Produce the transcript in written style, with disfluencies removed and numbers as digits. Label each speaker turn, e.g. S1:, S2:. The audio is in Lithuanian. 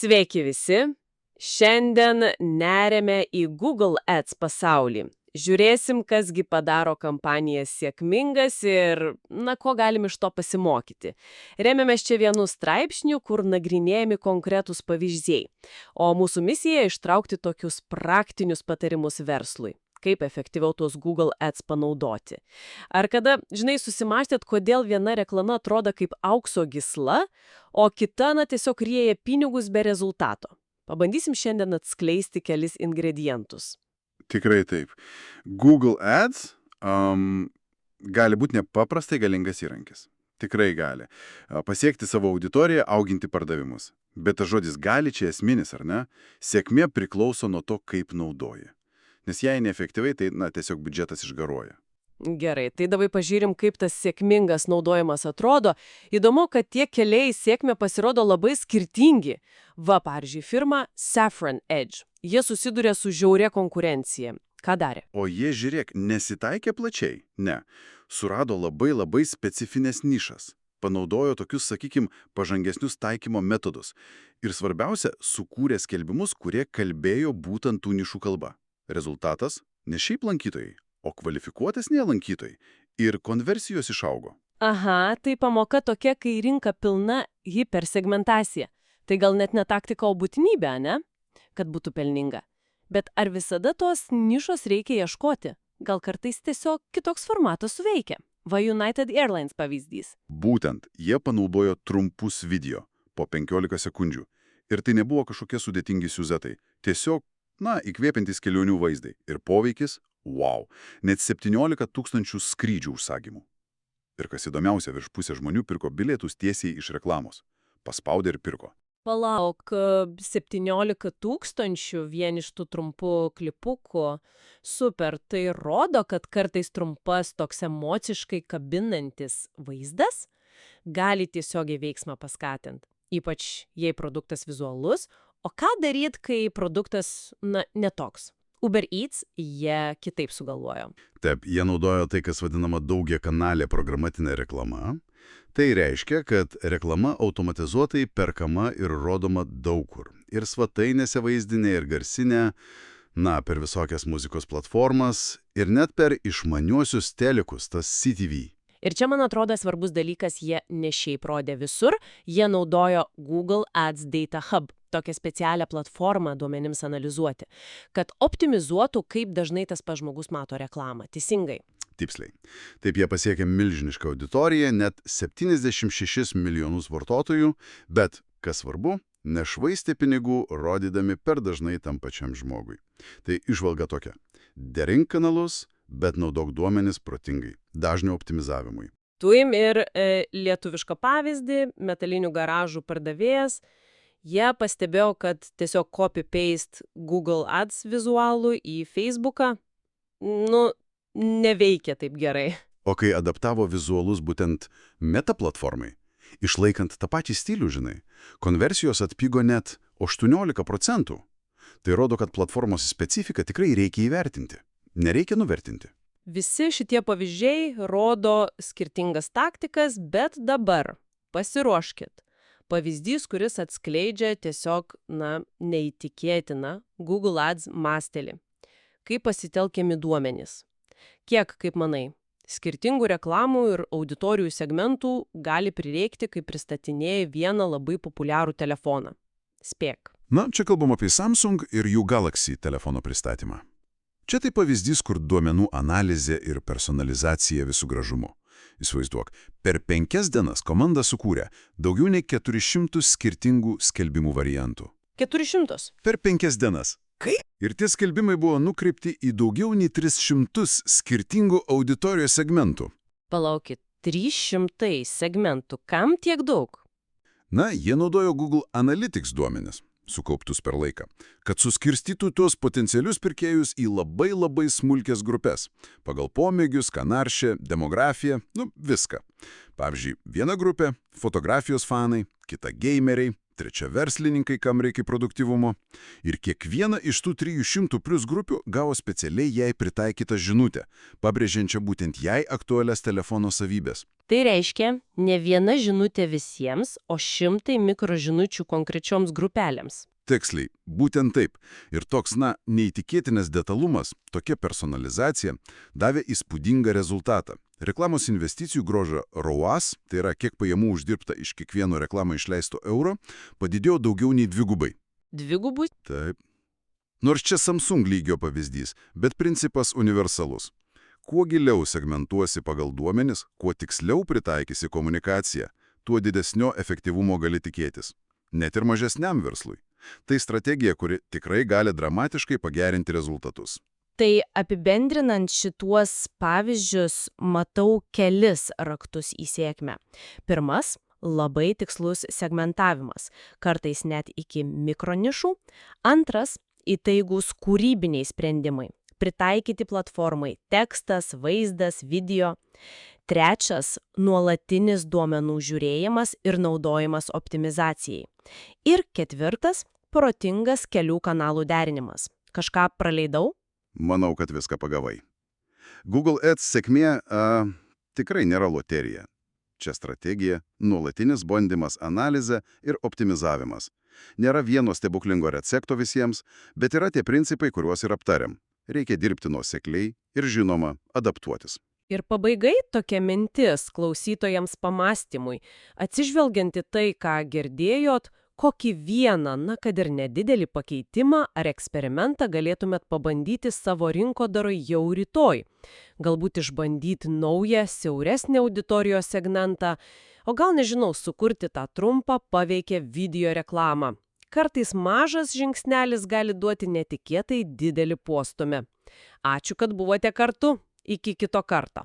S1: Sveiki visi! Šiandien neriame į Google Ads pasaulį. Žiūrėsim, kasgi padaro kampaniją sėkmingas ir, ko galim iš to pasimokyti. Remiamės čia vienu straipsniu, kur nagrinėjami konkretūs pavyzdžiai. O mūsų misija – ištraukti tokius praktinius patarimus verslui. Kaip efektyviau tuos Google Ads panaudoti. Ar kada, susimąstėt, kodėl viena reklama atrodo kaip aukso gysla, o kita, tiesiog rieja pinigus be rezultato? Pabandysim šiandien atskleisti kelis ingredientus.
S2: Tikrai taip. Google Ads gali būti nepaprastai galingas įrankis. Tikrai gali. Pasiekti savo auditoriją, auginti pardavimus. Bet tas žodis gali čia esminis, ar ne? Sėkmė priklauso nuo to, kaip naudoji. Nes jei neefektyviai, tai tiesiog biudžetas išgaruoja.
S1: Gerai, tai dabar pažiūrim, kaip tas sėkmingas naudojimas atrodo. Įdomu, kad tie keliai sėkmė pasirodo labai skirtingi. Pavyzdžiui, firma Saffron Edge. Jie susiduria su žiauria konkurencija. Ką darė?
S2: O jie, žiūrėk, nesitaikė plačiai. Ne. Surado labai specifines nišas. Panaudojo tokius, pažangesnius taikymo metodus. Ir svarbiausia, sukūrė skelbimus, kurie kalbėjo būtent tų nišų kalba. Rezultatas – ne šiaip lankytojai, o kvalifikuotesni lankytojai. Ir konversijos išaugo.
S1: Aha, tai pamoka tokia, kai rinka pilna hipersegmentacija. Tai gal net ne taktika, o būtinybė, ne? Kad būtų pelninga. Bet ar visada tos nišos reikia ieškoti? Gal kartais tiesiog kitoks formatas suveikia? United Airlines pavyzdys.
S2: Būtent, jie panaudojo trumpus video po 15 sekundžių. Ir tai nebuvo kažkokie sudėtingi siužetai. Tiesiog, įkvėpiantys kelionių vaizdai. Ir poveikis – wow! Net 17 000 skrydžių užsakymų. Ir kas įdomiausia, virš pusė žmonių pirko bilietus tiesiai iš reklamos. Paspaudė ir pirko.
S1: Palauk, 17 000 vien iš tų trumpų klipukų. Super, tai rodo, kad kartais trumpas toks emociškai kabinantis vaizdas gali tiesiogiai veiksmą paskatinti. Ypač jei produktas vizualus. O ką daryt, kai produktas, netoks? Uber Eats jie kitaip sugalvojo.
S2: Taip, jie naudojo tai, kas vadinama daugiakanalė programatinė reklama. Tai reiškia, kad reklama automatizuotai perkama ir rodoma daug kur. Ir svetainėse vaizdinė, ir garsinė, per visokias muzikos platformas, ir net per išmaniuosius telekus, tas CTV.
S1: Ir čia, man atrodo, svarbus dalykas, jie ne šiaip rodė visur, jie naudojo Google Ads Data Hub, tokią specialią platformą duomenims analizuoti, kad optimizuotų, kaip dažnai tas pats žmogus mato reklamą. Teisingai.
S2: Tipsliai. Taip jie pasiekė milžinišką auditoriją, net 76 milijonus vartotojų, bet, kas svarbu, nešvaistė pinigų, rodydami per dažnai tam pačiam žmogui. Tai įžvalga tokia. Derink kanalus, bet naudok duomenis protingai, dažnio optimizavimui.
S1: Turim ir lietuvišką pavyzdį, metalinių garažų pardavėjas. Jie pastebėjo, kad tiesiog copy-paste Google Ads vizualų į Facebooką, neveikia taip gerai.
S2: O kai adaptavo vizualus būtent meta platformai, išlaikant tą patį stilių, konversijos atpigo net 18%. Tai rodo, kad platformos specifiką tikrai reikia įvertinti. Nereikia nuvertinti.
S1: Visi šitie pavyzdžiai rodo skirtingas taktikas, bet dabar pasiruoškit. Pavyzdys, kuris atskleidžia tiesiog, neįtikėtiną Google Ads mastelį. Kaip pasitelkiami duomenys. Kiek, kaip manai, skirtingų reklamų ir auditorijų segmentų gali prireikti, kai pristatinėji vieną labai populiarų telefoną? Spėk.
S2: Čia kalbam apie Samsung ir jų Galaxy telefono pristatymą. Čia tai pavyzdys, kur duomenų analizė ir personalizacija visų gražumu. Įsivaizduok, per 5 dienas komanda sukūrė daugiau nei 400 skirtingų skelbimų variantų.
S1: 400?
S2: Per 5 dienas.
S1: Kaip?
S2: Ir tie skelbimai buvo nukreipti į daugiau nei 300 skirtingų auditorijos segmentų.
S1: Palaukit, 300 segmentų. Kam tiek daug?
S2: Jie naudojo Google Analytics duomenis, sukauptus per laiką, kad suskirstytų tuos potencialius pirkėjus į labai smulkias grupės. Pagal pomėgius, ką naršė, demografiją, viską. Pavyzdžiui, viena grupė – fotografijos fanai, kita – gameriai, trečia verslininkai, kam reikia produktyvumo. Ir kiekviena iš tų 300 plus grupių gavo specialiai jai pritaikytą žinutę, pabrėžiančią būtent jai aktualias telefono savybės.
S3: Tai reiškia ne viena žinutė visiems, o šimtai mikrožinučių konkrečioms grupelėms.
S2: Tiksliai, būtent taip. Ir toks, neįtikėtinas detalumas, tokia personalizacija, davė įspūdingą rezultatą. Reklamos investicijų grožio ROAS, tai yra kiek pajamų uždirbta iš kiekvieno reklamą išleisto euro, padidėjo daugiau nei dvigubai.
S3: Dvigubai?
S2: Taip. Nors čia Samsung lygio pavyzdys, bet principas universalus. Kuo giliau segmentuosi pagal duomenis, kuo tiksliau pritaikysi komunikaciją, tuo didesnio efektyvumo gali tikėtis. Net ir mažesniam verslui. Tai strategija, kuri tikrai gali dramatiškai pagerinti rezultatus.
S3: Tai apibendrinant šituos pavyzdžius, matau kelis raktus į sėkmę. Pirmas – labai tikslus segmentavimas, kartais net iki mikronišų. Antras – įtaigūs kūrybiniai sprendimai, pritaikyti platformai tekstas, vaizdas, video. Trečias – nuolatinis duomenų žiūrėjimas ir naudojimas optimizacijai. Ir ketvirtas – protingas kelių kanalų derinimas. Kažką praleidau?
S2: Manau, kad viską pagavai. Google Ads sėkmė tikrai nėra loterija. Čia strategija, nuolatinis bandymas, analizė ir optimizavimas. Nėra vieno stebuklingo recepto visiems, bet yra tie principai, kuriuos ir aptariam. Reikia dirbti nuosekliai ir, žinoma, adaptuotis.
S1: Ir pabaigai tokia mintis klausytojams pamastymui. Atsižvelgiant į tai, ką girdėjot, kokį vieną, kad ir nedidelį pakeitimą ar eksperimentą galėtumėt pabandyti savo rinkodaroj jau rytoj. Galbūt išbandyti naują, siauresnį auditorijos segmentą, o gal, sukurti tą trumpą paveikę video reklamą. Kartais mažas žingsnelis gali duoti netikėtai didelį postūmį. Ačiū, kad buvote kartu. Iki kito karto.